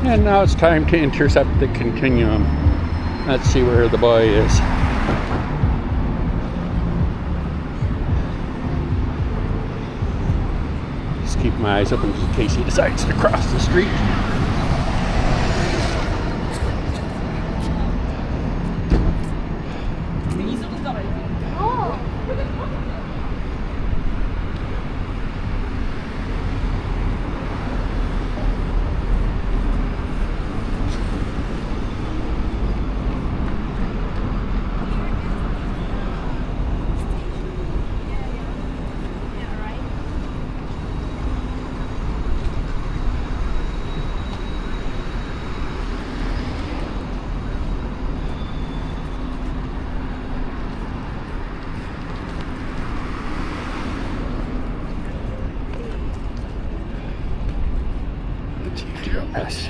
And now it's time to intercept the continuum. Let's see where the boy is. Just keep my eyes open in case he decides to cross the street. Yes.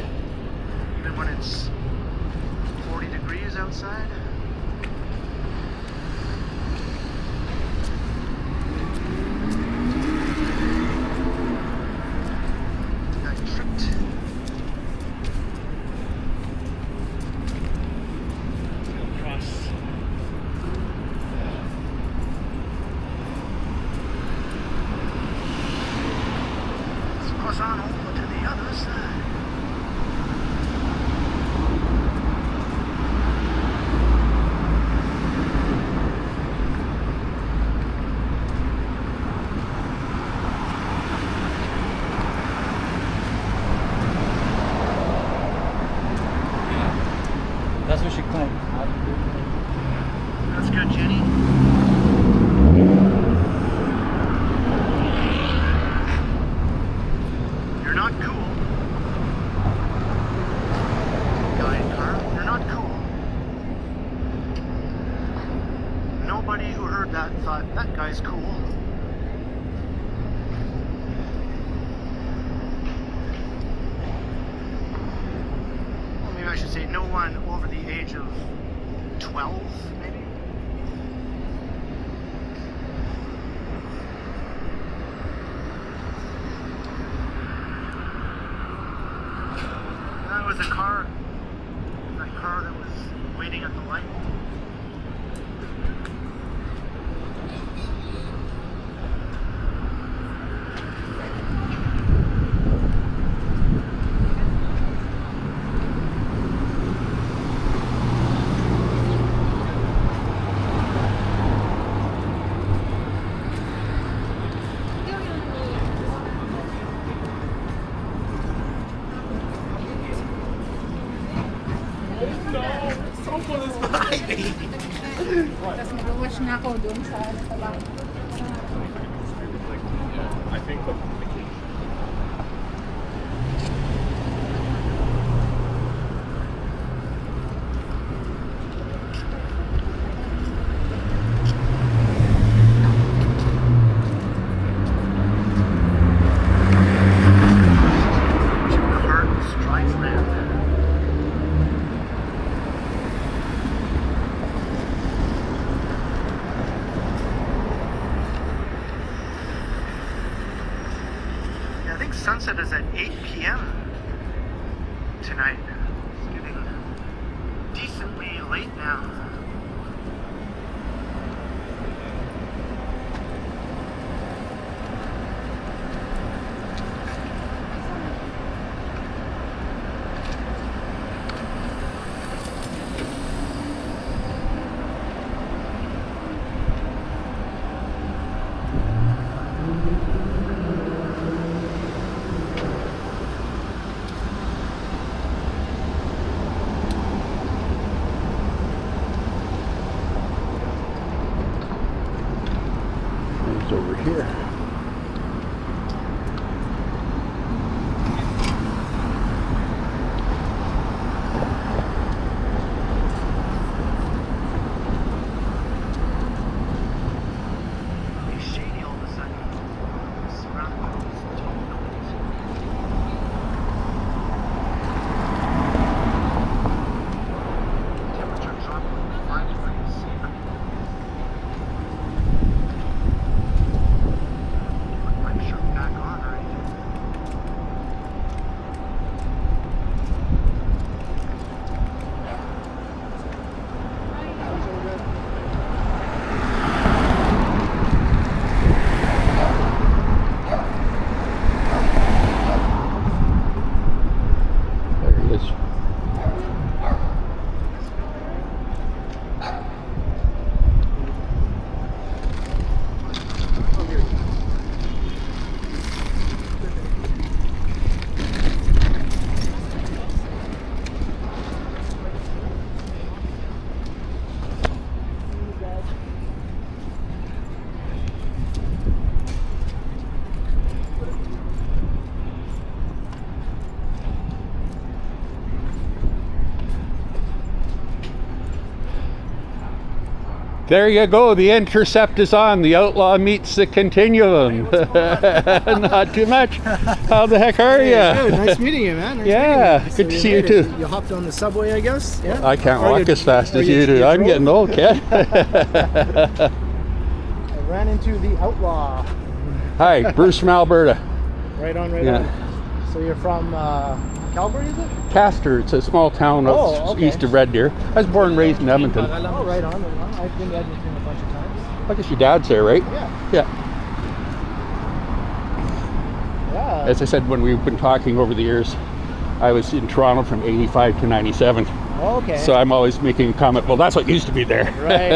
Even when it's 40 degrees outside. Got tricked. Cross. Let's cross on over to the other side. That's what she claimed. That's good, Jenny. You're not cool. Guy in car, you're not cool. Nobody who heard that thought, that guy's cool. Well, maybe I should say no one over the age of 12, maybe? That was a car. That car that was waiting at the light. Tapos mag-watch na ako doon sa lang. I think the Cart strikes land. I think sunset is at 8 p.m. tonight. It's getting decently late now. There you go. The Intercept is on. The Outlaw meets the Continuum. Not too much. How the heck are you? Good. Nice meeting you, man. Nice Yeah, meeting you. good to see you too. You hopped on the subway, I guess? Yeah. I can't Or walk as fast or as you do. I'm drove? getting old, kid. I ran into the Outlaw. Hi, Bruce from Alberta. Right on, right Yeah. on. So you're from Calgary, is it? Castor, it's a small town Okay. east of Red Deer. I was born and raised in Edmonton. Oh, right on, right on. I've been to Edmonton a bunch of times. I guess your dad's there, right? Yeah. Yeah. Yeah. As I said, when we've been talking over the years, I was in Toronto from 85 to 97. Oh, okay. So I'm always making a comment, well, that's what used to be there. Right.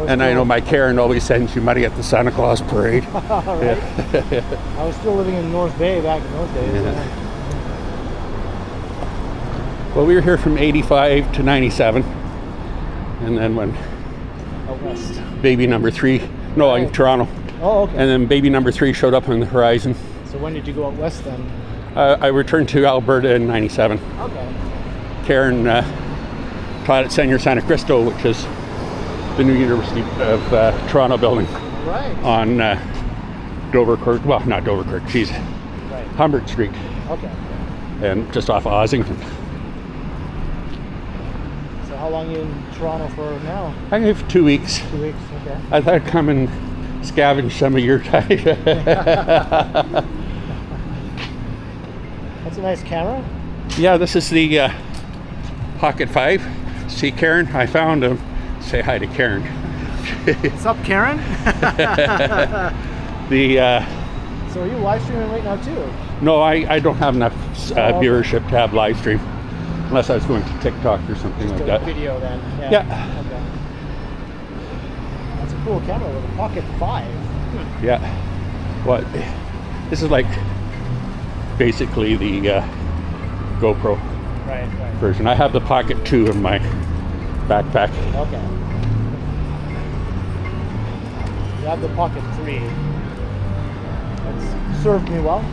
And I know my Karen always sends you money at the Santa Claus parade. Right. I was still living in North Bay back in those days. Yeah. Well, we were here from 85 to 97. And then when Out west. baby number 3, no, in Toronto. Oh, okay. And then baby number 3 showed up on the horizon. So when did you go out west then? I returned to Alberta in 97. Okay. Karen taught at Senior Santa Cristo, which is the new University of Toronto building Right. on Dover Court. Well, not Dover Court, geez, Right. Humbert Street, Okay. and just off of Ossington. So how long are you in Toronto for now? I'm here for 2 weeks. 2 weeks. Okay. I thought I'd come and scavenge some of your time. That's a nice camera. Yeah, this is the Pocket 5. See Karen? I found him. Say hi to Karen. What's up, Karen? The So are you live streaming right now too? no, I don't have enough okay. viewership to have live stream, unless I was going to TikTok or something like Just a that. video then. Yeah. Okay. That's a cool camera with a Pocket 5. Yeah. What? This is like basically the GoPro Right. version. I have the Pocket 2 in my backpack. Okay. You have the Pocket 3. That's served me well.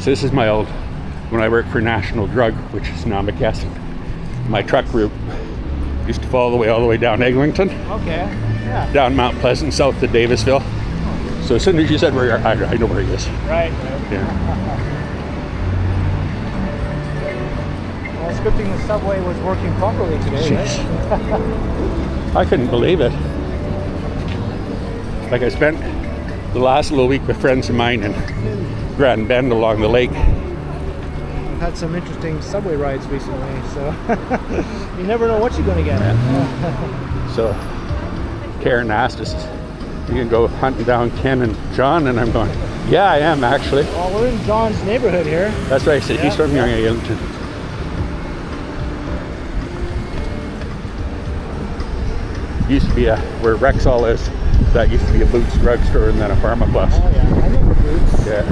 So this is my old, when I worked for National Drug, which is now McKesson. My truck route used to follow all the way down Eglinton, Okay. Yeah. down Mount Pleasant, south to Davisville. So as soon as you said where you are, I know where he is. Right. Yeah. Well, it's a good thing the subway was working properly today, Jeez. right? I couldn't believe it. Like I spent the last little week with friends of mine in Grand Bend along the lake. I've had some interesting subway rides recently, so you never know what you're going to get. So Karen asked us, you can go hunting down Ken and John, and I'm going, yeah, I am actually. Well, we're in John's neighborhood here. That's right, I said, he's from Yonge, Eglinton. Used to be where Rexall is, that used to be a Boots drugstore and then a Pharma Plus. Oh yeah, I remember Boots. Yeah.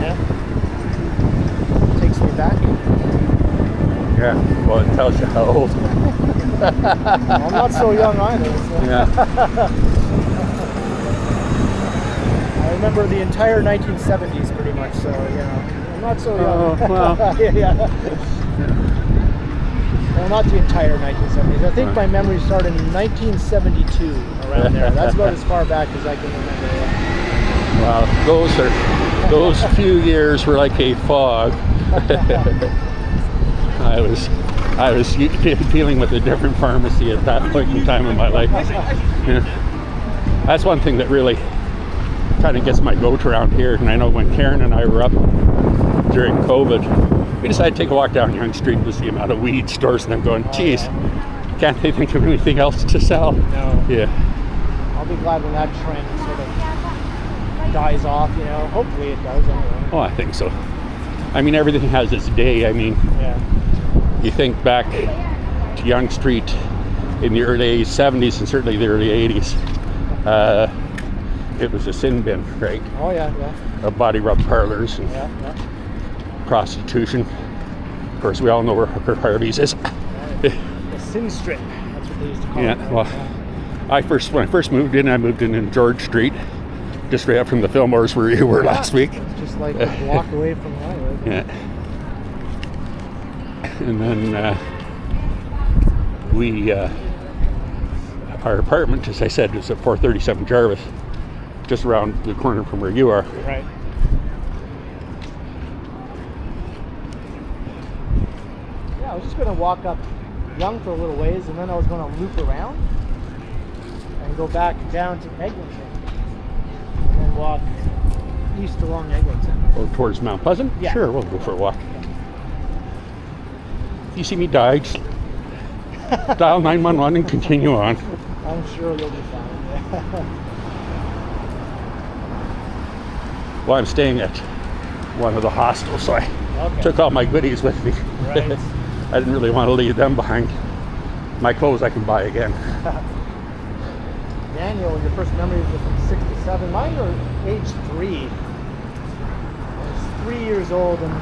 Takes me back. Yeah, well, it tells you how old. I'm not so young either. So. Yeah. I remember the entire 1970s pretty much, so I'm not so young. Oh, well. Yeah. Well, not the entire 1970s. I think my memory started in 1972, around there. That's about as far back as I can remember. Well, those few years were like a fog. I was dealing with a different pharmacy at that point in time in my life. Yeah. That's one thing that really kind of gets my goat around here. And I know when Karen and I were up during COVID, we decided to take a walk down Yonge Street to see the amount of weed stores, and I'm going, geez, can't they think of anything else to sell? No. Yeah. I'll be glad when that trend sort of dies off, Hopefully it does anyway. Oh, I think so. I mean, everything has its day. I mean, Yeah. you think back to Yonge Street in the early 70s and certainly the early 80s. It was a sin bin, right? Oh, yeah. Of body rub parlors and Yeah. prostitution. Of course, we all know where Hooker Harvey's is. The sin strip. That's what they used to call it. Yeah, right? well, when I first moved in, I moved in George Street, just right up from the Fillmores where you were last week. It's just like a block away from where I live. Yeah. And then we our apartment, as I said, is at 437 Jarvis, just around the corner from where you are. Right. Yeah, I was just going to walk up Yonge for a little ways, and then I was going to loop around and go back down to Eglinton, and then walk east along Eglinton. Or towards Mount Pleasant? Yeah. Sure, we'll go for a walk. If you see me die, just dial 911 and continue on. I'm sure you'll be fine. Well, I'm staying at one of the hostels, so I Okay. took all my goodies with me. Right. I didn't really want to leave them behind. My clothes I can buy again. Daniel, your first memories were from 6 to 7. Mine were age 3. I was 3 years old, and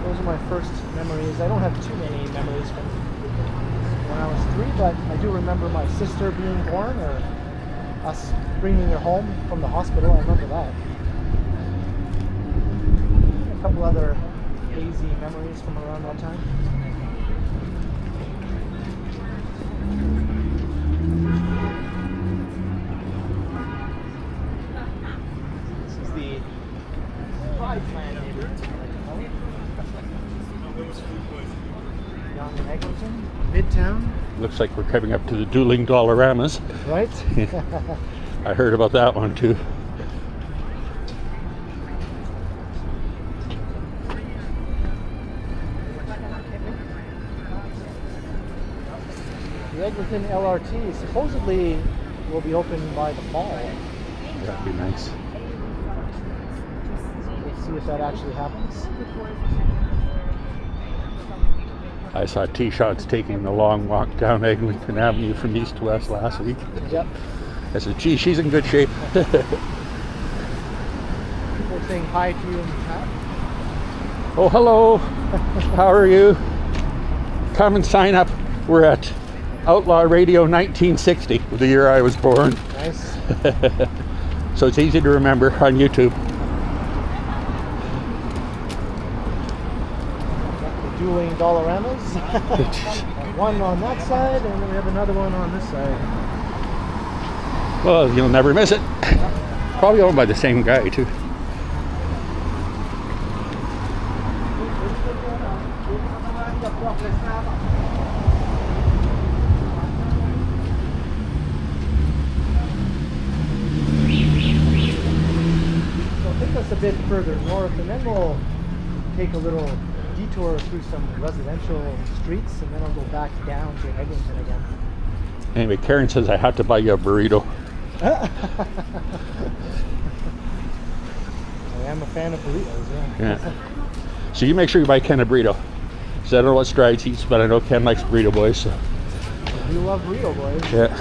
those are my first memories. I don't have too many memories from when I was 3, but I do remember my sister being born, or us bringing her home from the hospital. I remember that. A couple other hazy memories from around that time. This is the Pride Plan neighborhood. Yonge and Eglinton, Midtown, Looks like we're coming up to the dueling Dollaramas. right? I heard about that one too. The Eglinton LRT supposedly will be open by the fall. That'd be nice. We'll see if that actually happens. I saw T-Shots taking the long walk down Eglinton Avenue from east to west last week. Yep. I said, gee, she's in good shape. People saying hi to you in the chat. Oh, hello. How are you? Come and sign up. We're at Outlaw Radio 1960, the year I was born. Nice. So it's easy to remember on YouTube. The dueling Dollaramas. One on that side, and then we have another one on this side. Well, you'll never miss it. Probably owned by the same guy, too. So take us a bit further north, and then we'll take a little detour through some residential streets, and then I'll go back down to Eglinton again. Anyway, Karen says I have to buy you a burrito. I am a fan of burritos, yeah. Yeah. So you make sure you buy Ken a burrito. So I don't know what Strides eats, but I know Ken likes burrito boys. So. We love burrito boys. Yeah.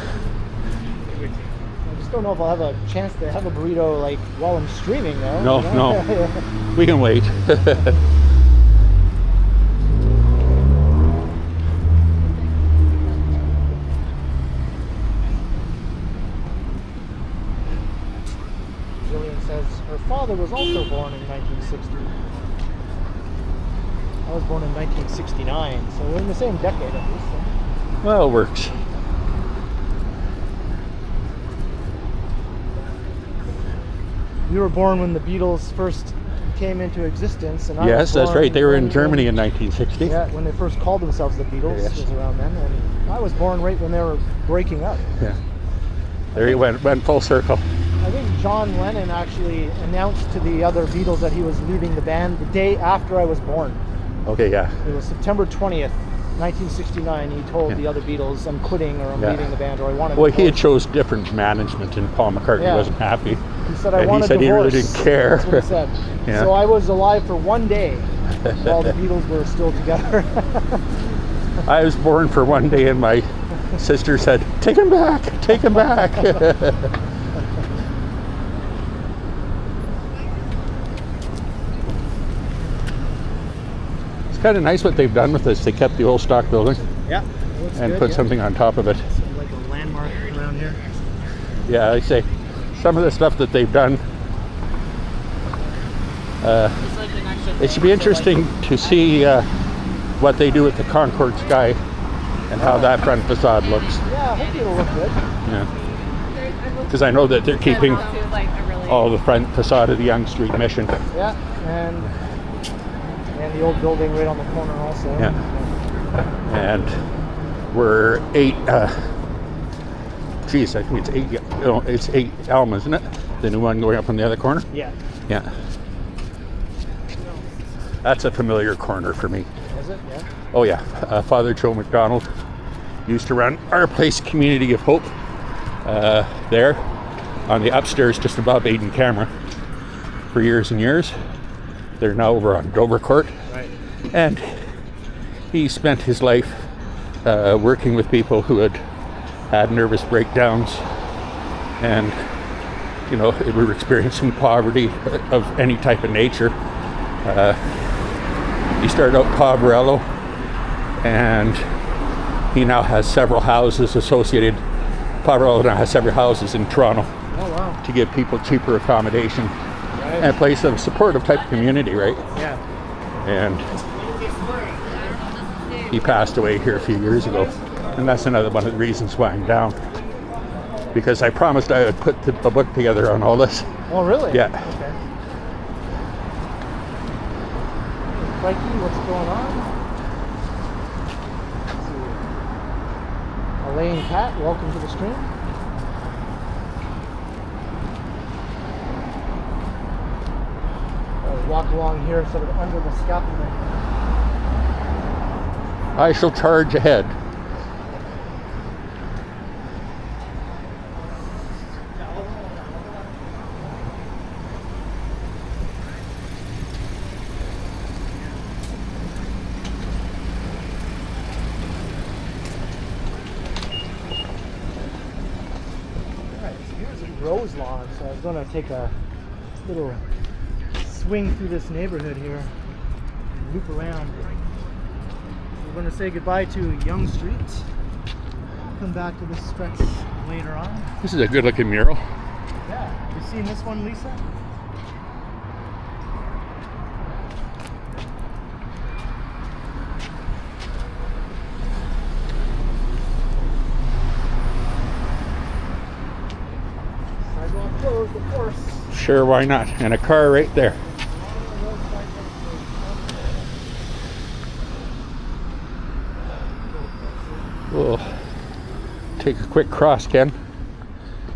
I just don't know if I'll have a chance to have a burrito like while I'm streaming though. No, you know? no. We can wait. Jillian says her father was also born in 1960. I was born in 1969, so we're in the same decade at least. Well, it works. You were born when the Beatles first came into existence, and I Yes, was that's born right. They were in when- Germany in 1960. Yeah, when they first called themselves the Beatles, Yes. was around then, and I was born right when they were breaking up. Yeah. There he went full circle. I think John Lennon actually announced to the other Beatles that he was leaving the band the day after I was born. Okay, yeah. It was September 20th, 1969. He told Yeah. the other Beatles, I'm quitting, or I'm Yeah. leaving the band, or I want to Well, he had divorce." chose different management, and Paul McCartney Yeah. wasn't happy. He said, I and want he to said he really divorce. didn't care. That's what he said. Yeah. So I was alive for one day while the Beatles were still together. I was born for one day, and my sister said, "Take him back, take him back." It's kind of nice what they've done with this. They kept the old stock building Yeah. Looks and good, put yeah. something on top of it. Like a landmark around here. Yeah, I say some of the stuff that they've done. It should be interesting to see what they do with the Concord Sky and how that front facade looks. Yeah, hopefully it'll look good. Yeah. Because I know that they're keeping all the front facade of the Yonge Street Mission. Yeah, and the old building right on the corner also. Yeah. And we're 8. Geez, I think it's 8. No, it's 8 Elm, isn't it? The new one going up on the other corner. Yeah. Yeah. That's a familiar corner for me. Is it? Yeah. Oh yeah, Father Joe McDonald used to run our place, Community of Hope, there on the upstairs just above Aiden Camera for years and years. They're now over on Dover Court. Right. And He spent his life working with people who had nervous breakdowns and, you know, were experiencing poverty of any type of nature. He started out Poverello, and he now has several houses associated. Poverello now has several houses in Toronto. Oh, wow. To give people cheaper accommodation. Right. And a place of supportive type of community, right? Yeah. And he passed away here a few years ago, and that's another one of the reasons why I'm down, because I promised I would put a book together on all this. Oh, really? Yeah. Okay. Mikey, what's going on? Let's see. Elaine Pat, welcome to the stream. Walk along here sort of under the scaffolding. I shall charge ahead. Alright, so here's a rose lawn, so I was going to take a little swing through this neighborhood here and loop around. We're going to say goodbye to Yonge Street. Come back to this stretch later on. This is a good looking mural. Yeah, you seen this one, Lisa? Sidewalk closed, of course. Sure, why not? And a car right there. We'll take a quick cross, Ken.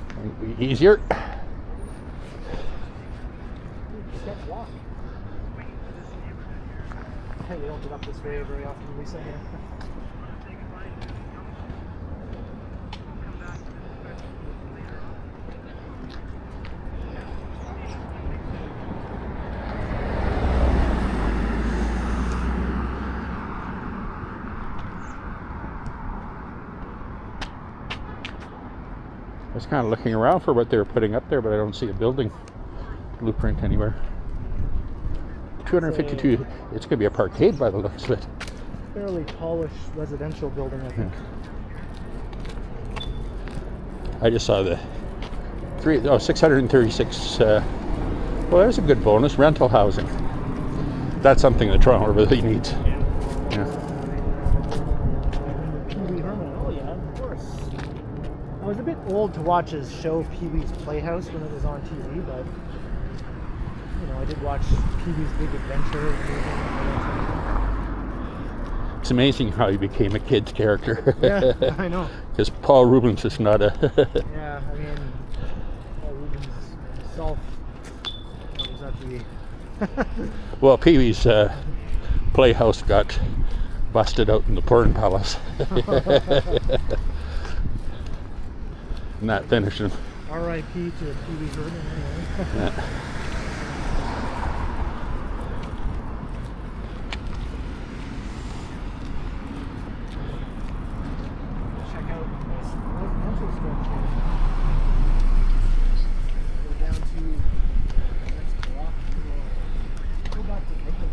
It'll be easier. Hey, we don't get up this way very often, Lisa. Here. I was kind of looking around for what they were putting up there, but I don't see a building blueprint anywhere. 252. It's going to be a parkade by the looks of it. Fairly polished residential building, I think. I just saw the 636. Well, there's a good bonus. Rental housing. That's something that Toronto really needs. Yeah. Oh yeah, of course. I was a bit old to watch his show Pee-wee's Playhouse when it was on TV, but you know, I did watch Pee-wee's Big Adventure. It's amazing how he became a kid's character. Yeah, I know. Because Paul Rubens is not a... Yeah, I mean, Paul Rubens himself was at the... Well, Pee-wee's Playhouse got busted out in the porn palace. And that finished him. R.I.P. to Pee-wee Herman, anyway. Yeah. Check out this residential structure. Go down to the next block. Go back to Midtown.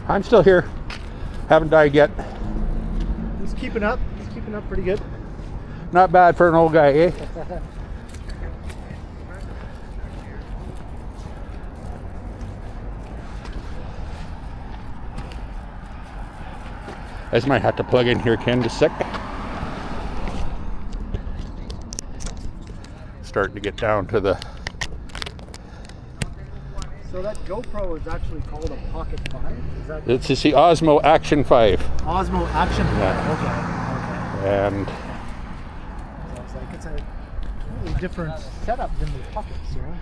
I'm still here. Haven't died yet. He's keeping up. He's keeping up pretty good. Not bad for an old guy, eh? I just might have to plug in here, Ken, just a sec. Starting to get down to the... So that GoPro is actually called a Pocket 5? Is that It's the Osmo Action 5. Osmo Action 5? Yeah. Okay. And So it's like it's a really different setup than the Pockets, you know?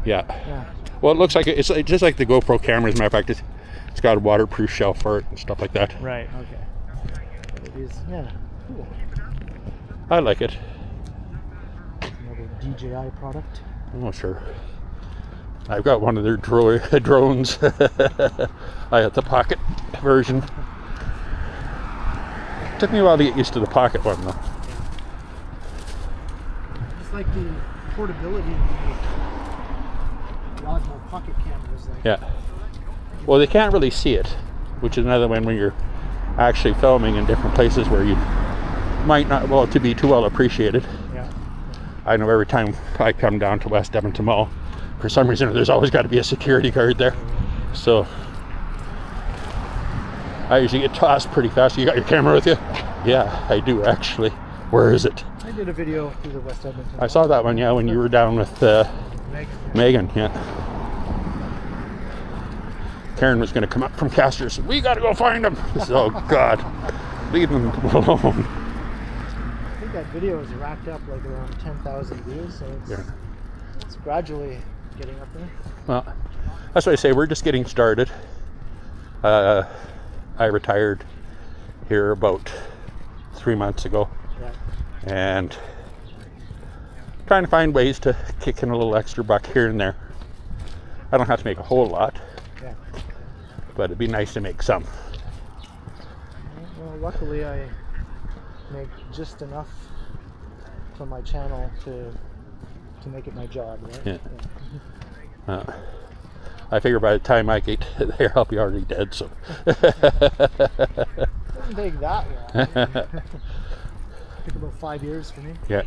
yeah. Yeah. Well, it looks like it's just like the GoPro camera. As a matter of fact, it's got a waterproof shell for it and stuff like that. Right. Okay. It is. Yeah. Cool. I like it. Another DJI product. Oh, sure. I've got one of their drones. I had the pocket version. Took me a while to get used to the pocket one, though. Just like the portability of the Osmo Pocket cameras. Like, Yeah. Well, they can't really see it, which is another one when you're actually filming in different places where you might not want it to be too well appreciated. Yeah. I know every time I come down to West Edmonton Mall, for some reason there's always got to be a security guard there. So I usually get tossed pretty fast. You got your camera with you? Yeah, I do actually. Where is it? I did a video through the West Edmonton. I saw that one, yeah, when you were down with Megan, yeah. Karen was going to come up from Casters. We got to go find him. Oh, God. Leave them alone. I think that video is racked up like around 10,000 views, so it's gradually getting up there. Well, that's what I say. We're just getting started. I retired here about 3 months ago. Yeah. And trying to find ways to kick in a little extra buck here and there. I don't have to make a whole lot. Yeah. But it'd be nice to make some. Well, luckily I make just enough from my channel to make it my job, right? Yeah. I figure by the time I get there, I'll be already dead. So. It doesn't take that long. Took about 5 years for me. Yeah.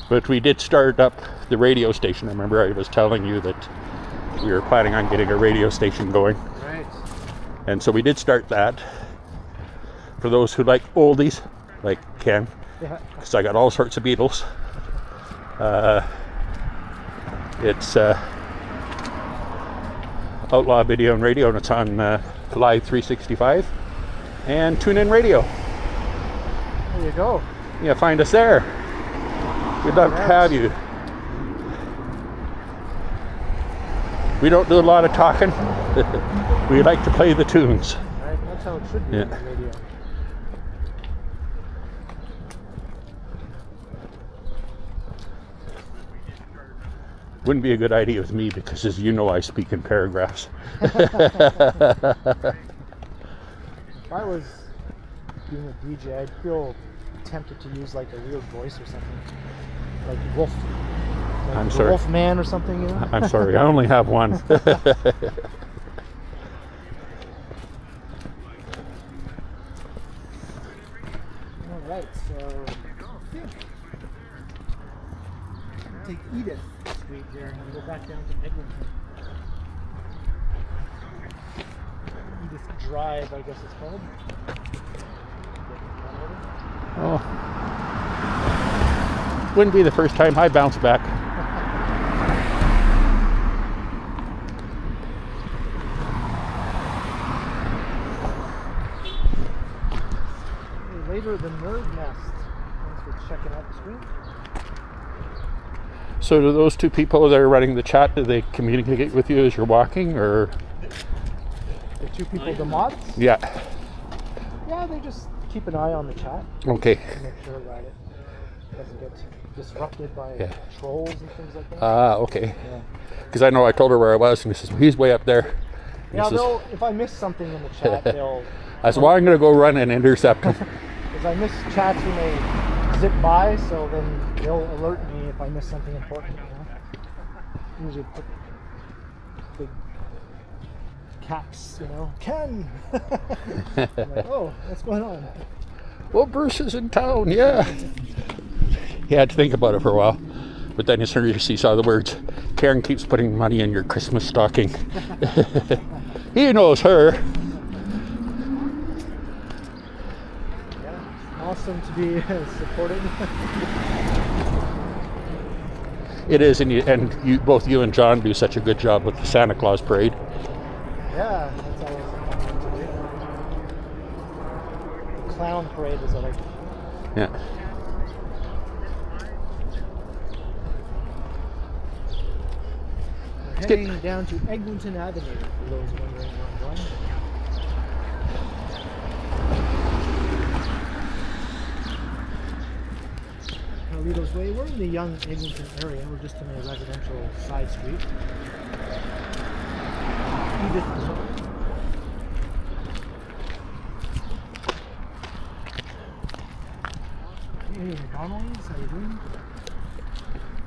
But we did start up the radio station. I remember I was telling you that we were planning on getting a radio station going. Right. And so we did start that. For those who like oldies, like Ken, Yeah. because I got all sorts of Beatles. It's Outlaw Video and Radio, and it's on Live 365 and TuneIn Radio. There you go. Yeah, find us there. We'd love to have you. We don't do a lot of talking. We like to play the tunes. Right. That's how it should be on the radio. Wouldn't be a good idea with me because, as you know, I speak in paragraphs. If I was being a DJ, I'd feel tempted to use like a weird voice or something, like Wolf, like I'm the sorry. Wolf Man or something, you know? I'm sorry, I only have one. All right, so take Edith Street there and go back down to Eglinton. Edith Drive, I guess it's called. Oh. Wouldn't be the first time I bounce back. Later, the Nerd Nest. Thanks for checking out the screen. So do those two people that are running the chat, do they communicate with you as you're walking, or? The two people, the mods? Yeah. Yeah, they just keep an eye on the chat Okay. to make sure that it doesn't get disrupted by Yeah. trolls and things like that. Okay. Yeah. Because I know I told her where I was, and she says, he's way up there. And Yeah, he says, they'll, if I miss something in the chat, they'll... I said, well, I'm going to go run and intercept him. Because I miss chats when they zip by, so then they'll alert me if I miss something important, you know? Usually put big caps, you know. Ken! I'm like, oh, what's going on? Well, Bruce is in town, yeah. He had to think about it for a while. But then as soon as he saw the words, Karen keeps putting money in your Christmas stocking. He knows her. Yeah, awesome to be supported. It is, and you, both you and John do such a good job with the Santa Claus parade. Yeah, that's always fun to do. The clown parade is like. Yeah. We're heading down to Eglinton Avenue, for those wondering where I'm going. Carlitos Way. We're in the Yonge Eglinton area. We're just in a residential side street. Edith Drive. Hey, Donnelly's, how you doing?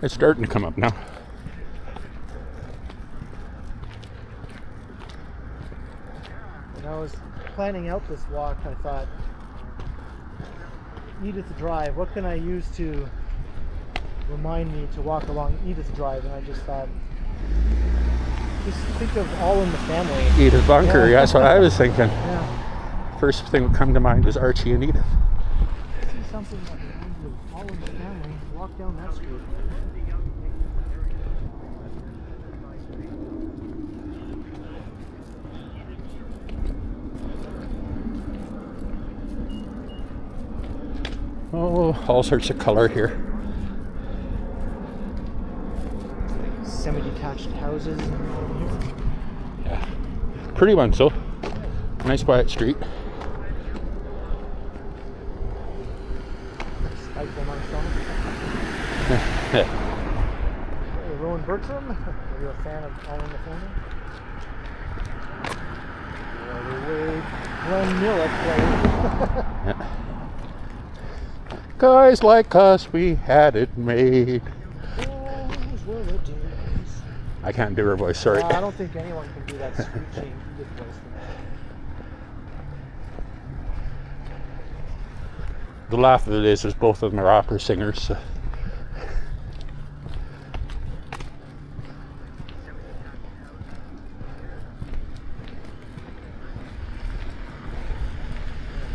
It's starting to come up now. When I was planning out this walk, I thought, Edith Drive, what can I use to remind me to walk along Edith Drive? And I just thought, just think of All in the Family. Edith Bunker, yeah, that's what I was thinking. Yeah. First thing that would come to mind is Archie and Edith. See something that reminds me of All in the Family. Walk down that street. Oh, all sorts of color here. Semi-detached houses over here. Yeah. Pretty ones though. Nice quiet street. Stifle myself. Hey, Rowan Bertram, are you a fan of All in the Family? Yeah, the way Glenn Miller played. Yeah. Guys like us, we had it made. Those were the days. I can't do her voice, sorry. I don't think anyone can do that screeching good voice. The laugh of it is both of them are opera singers. So.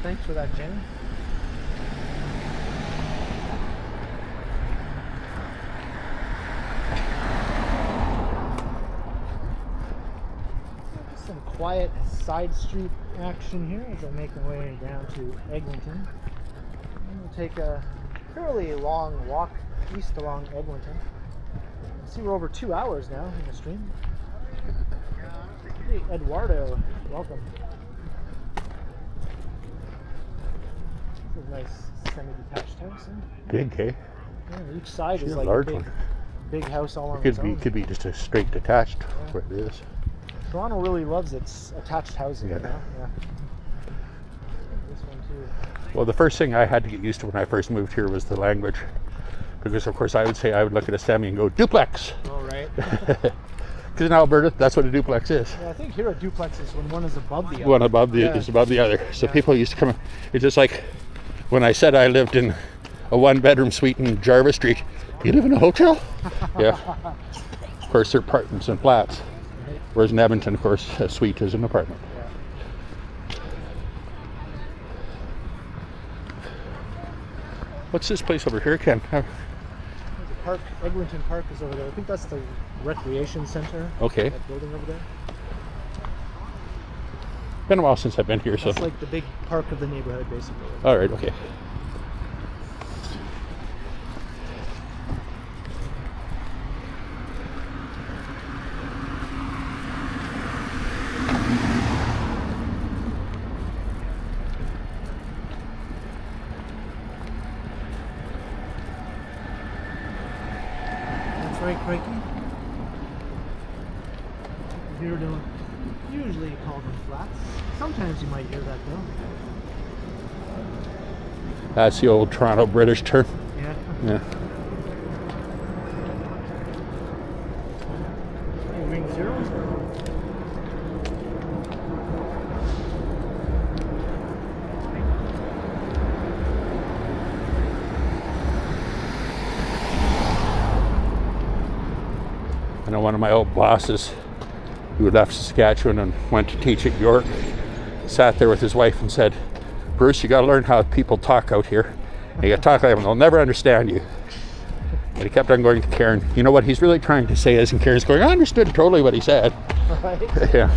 Thanks for that, Jenny. Some quiet side street action here as I make my way down to Eglinton. And we'll take a fairly long walk east along Eglinton. I see we're over 2 hours now in the stream. Hey, Eduardo, welcome. This is a nice semi-detached house. Big, hey? Yeah, each side She's is a like large a one. big house all on its own. Could be just a straight detached Yeah. where it is. Toronto really loves its attached housing. Yeah. You know? Yeah. This one too. Well, the first thing I had to get used to when I first moved here was the language. Because, of course, I would look at a semi and go, duplex! Oh, right. Because in Alberta, that's what a duplex is. Yeah, I think here a duplex is when one is above the other. One above the Yeah. is above the other. So Yeah. people used to come. It's just like when I said I lived in a one-bedroom suite in Jarvis Street. You live in a hotel? Yeah. Of course, they're apartments and flats. Whereas in Edmonton, of course, a suite is an apartment. Yeah. What's this place over here, Ken? There's a park. Eglinton Park is over there. I think that's the recreation center. Okay. That building over there. Been a while since I've been here, so. That's like the big park of the neighborhood, basically. All right. Okay. That's right, Crikey. Here to usually call them flats. Sometimes you might hear that though. That's the old Toronto British term. Yeah. Yeah. one of my old bosses who left Saskatchewan and went to teach at York sat there with his wife and said, Bruce, you got to learn how people talk out here. And you got to talk like them, they'll never understand you. And he kept on going to Karen, you know what he's really trying to say is, and Karen's going, I understood totally what he said. Right. Yeah.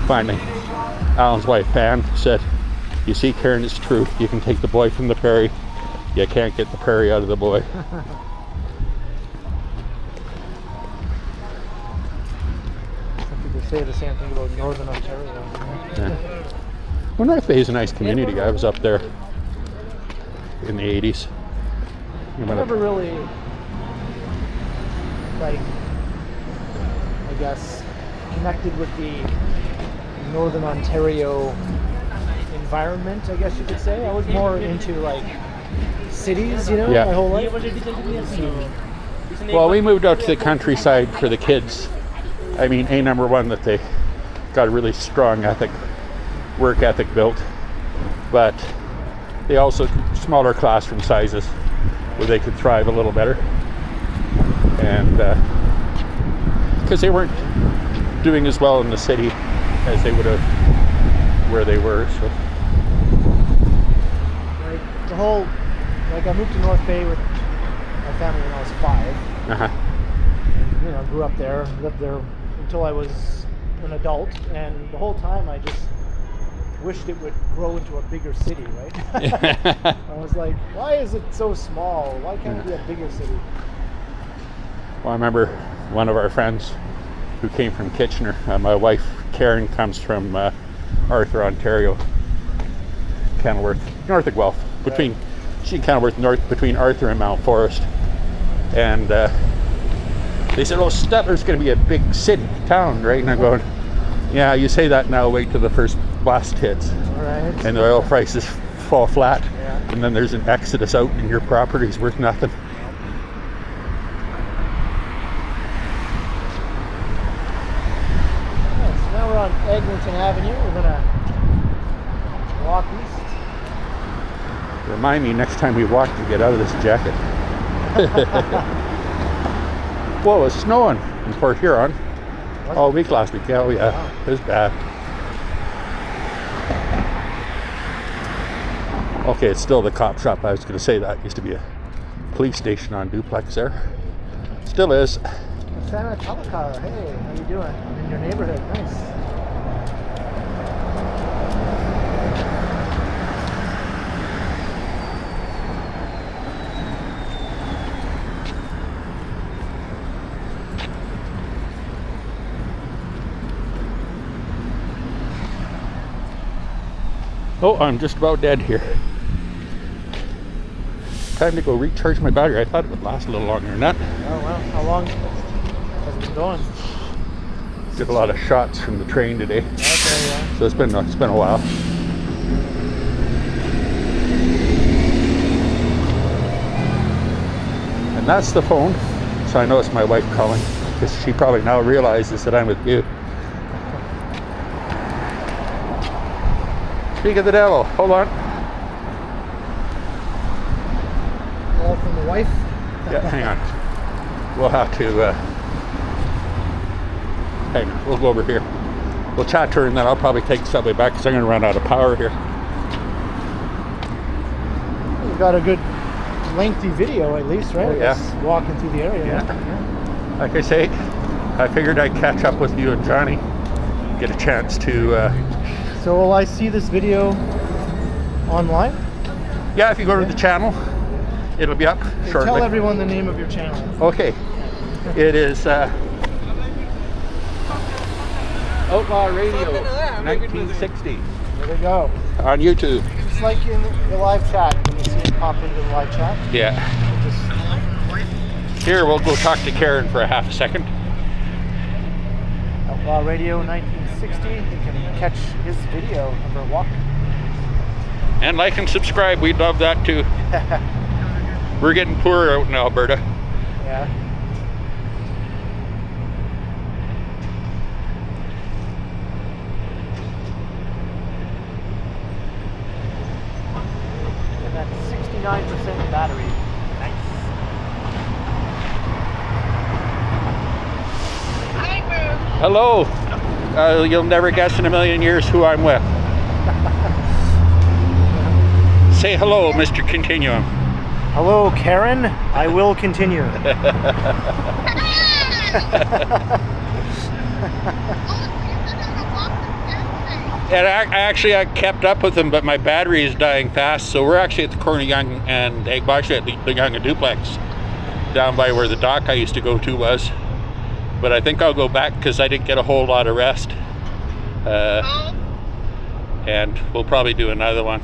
Finally, Alan's wife, Pam, said, you see, Karen, it's true. You can take the boy from the prairie. You can't get the prairie out of the boy. People say the same thing about Northern Ontario. Yeah. Well, North Bay is a nice community. I was up there in the 80s. I never really, like, I guess, connected with the Northern Ontario environment, I guess you could say. I was more into, like, cities, you know, Yeah. my whole life. Well, we moved out to the countryside for the kids. I mean, number one, that they got a really strong work ethic built, but they also smaller classroom sizes where they could thrive a little better, and because they weren't doing as well in the city as they would have where they were. So Like, the whole, like, I moved to North Bay with my family when I was 5. uh-huh. You know, grew up there, lived there until I was an adult, and the whole time I just wished it would grow into a bigger city, right? I was like, why is it so small? Why can't it be a bigger city? Well, I remember one of our friends who came from Kitchener. My wife Karen comes from Arthur, Ontario, Kenilworth, north of Guelph, between Kenilworth, north between Arthur and Mount Forest, and they said, "Oh, Stettler's going to be a big city town, right?" And I'm going, "Yeah, you say that now. Wait till the first blast hits, Right. and the oil prices fall flat, Yeah. and then there's an exodus out, and your property's worth nothing." Yeah, so now we're on Eglinton Avenue. We're gonna walk east. Remind me next time we walk to get out of this jacket. Whoa, it was snowing in Port Huron all week last week. Oh yeah, Wow. it was bad. Okay, it's still the cop shop. I was going to say that used to be a police station on Duplex there. Still is. Santa Calicar, hey, how you doing? I'm in your neighborhood, nice. Oh, I'm just about dead here. Time to go recharge my battery. I thought it would last a little longer than that. Oh well, how long has it been going? Did a lot of shots from the train today, Okay, yeah. so it's been a while. And that's the phone, so I know it's my wife calling, because she probably now realizes that I'm with you. Speak of the devil, hold on. All from the wife? Yeah, hang on. We'll have to, hang on, we'll go over here. We'll chat to her and then I'll probably take the subway back because I'm going to run out of power here. We've got a good lengthy video at least, right? Oh, yeah. Us walking through the area. Yeah. Yeah. Like I say, I figured I'd catch up with you and Johnny, get a chance to, So will I see this video online? yeah, if you go to the channel, it'll be up shortly. Tell everyone the name of your channel. Okay, it is Outlaw Radio 1960 There we go. on YouTube. It's like in the live chat, when you see it pop into the live chat. Yeah. You just Here, we'll go talk to Karen for a half a second. Outlaw Radio 1960. You can catch his video of our walk. And like and subscribe, we'd love that too. We're getting poorer out in Alberta. Yeah. And that's 69% battery. Nice. Hello. You'll never guess in a million years who I'm with. Say hello, Mr. Continuum. Hello, Karen. I will continue. And I kept up with him, but my battery is dying fast. So we're actually at the corner of Yonge and actually at the Yonge duplex, down by where the dock I used to go to was. But I think I'll go back because I didn't get a whole lot of rest. And we'll probably do another one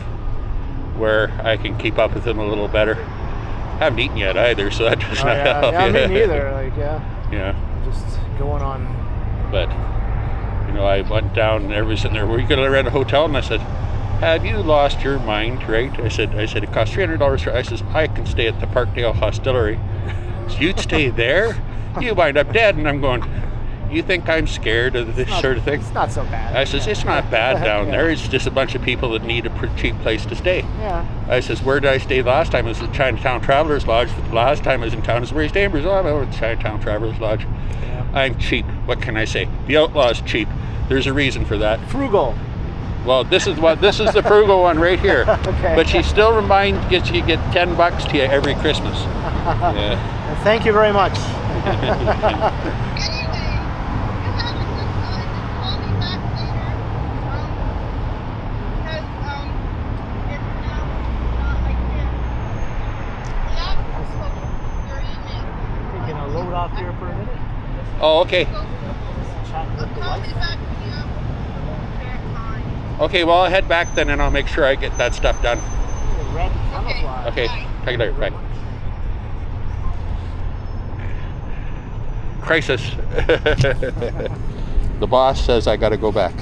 where I can keep up with him a little better. I haven't eaten yet either, so that does not help. Yeah, me neither. Like, Yeah. just going on. But, you know, I went down and everybody sitting there, were you going to rent a hotel? And I said, have you lost your mind, right? I said, it costs $300 for, I says, I can stay at the Parkdale Hostelry. So you'd stay there? You wind up dead. And I'm going, you think I'm scared of this sort of thing? It's not so bad. I says, it's not bad down Yeah. there. It's just a bunch of people that need a pretty cheap place to stay. Yeah. I says, where did I stay last time? It was the Chinatown Travelers Lodge. The last time I was in town is where you stay in Brazil. I'm over at the Chinatown Travelers Lodge. Yeah. I'm cheap. What can I say? The Outlaw is cheap. There's a reason for that. Frugal. Well, this is the frugal one right here. Okay. But she still gets you get $10 to you every Christmas. Yeah. Thank you very much. Taking a load off here for a minute. Oh, okay. Chatting with the wife. Okay, well, I'll head back then and I'll make sure I get that stuff done. Red camouflage. Okay, take it later. Bye. Crisis. The boss says I got to go back.